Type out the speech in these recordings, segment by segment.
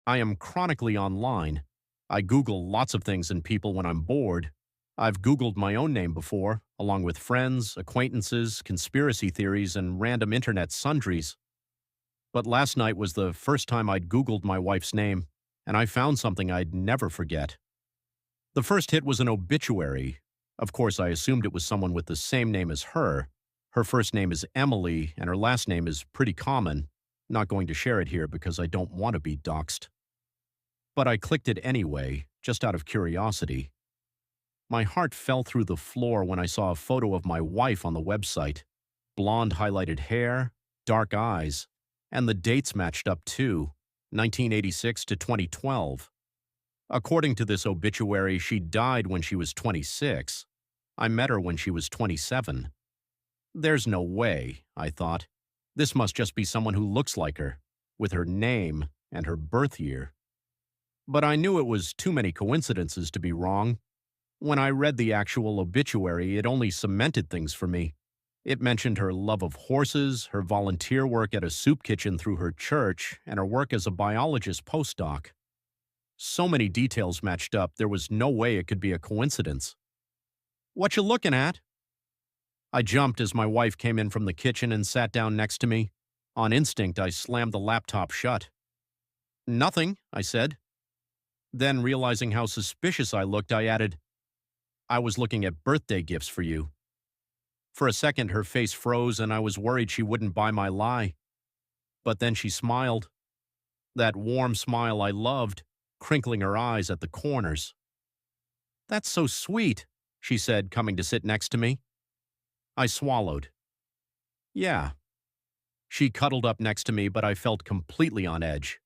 I am chronically online. I Google lots of things and people when I'm bored. I've Googled my own name before, along with friends, acquaintances, conspiracy theories, and random internet sundries. But last night was the first time I'd Googled my wife's name, and I found something I'd never forget. The first hit was an obituary. Of course, I assumed it was someone with the same name as her. Her first name is Emily, and her last name is pretty common. Not going to share it here because I don't want to be doxxed. But I clicked it anyway, just out of curiosity. My heart fell through the floor when I saw a photo of my wife on the website. Blonde highlighted hair, dark eyes, and the dates matched up too, 1986 to 2012. According to this obituary, she died when she was 26. I met her when she was 27. There's no way, I thought. This must just be someone who looks like her, with her name and her birth year. But I knew it was too many coincidences to be wrong. When I read the actual obituary, it only cemented things for me. It mentioned her love of horses, her volunteer work at a soup kitchen through her church, and her work as a biologist postdoc. So many details matched up, there was no way it could be a coincidence. "What you looking at?" I jumped as my wife came in from the kitchen and sat down next to me. On instinct, I slammed the laptop shut. "Nothing," I said. Then, realizing how suspicious I looked, I added, "I was looking at birthday gifts for you." For a second, her face froze and I was worried she wouldn't buy my lie. But then she smiled. That warm smile I loved, crinkling her eyes at the corners. "That's so sweet," she said, coming to sit next to me. I swallowed. "Yeah." She cuddled up next to me, but I felt completely on edge.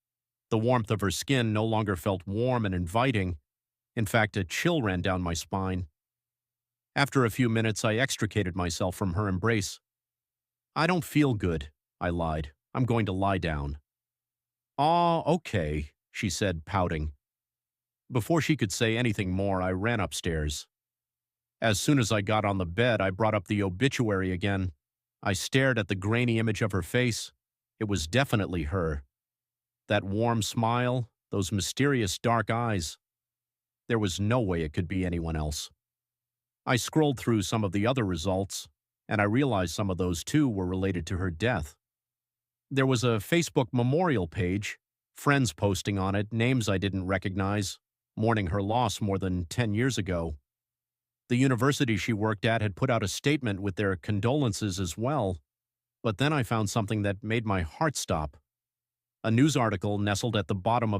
The warmth of her skin no longer felt warm and inviting. In fact, a chill ran down my spine. After a few minutes, I extricated myself from her embrace. "I don't feel good," I lied. "I'm going to lie down." "Aw, okay," she said, pouting. Before she could say anything more, I ran upstairs. As soon as I got on the bed, I brought up the obituary again. I stared at the grainy image of her face. It was definitely her. That warm smile, those mysterious dark eyes. There was no way it could be anyone else. I scrolled through some of the other results, and I realized some of those too were related to her death. There was a Facebook memorial page, friends posting on it, names I didn't recognize, mourning her loss more than 10 years ago. The university she worked at had put out a statement with their condolences as well, but then I found something that made my heart stop. A news article nestled at the bottom of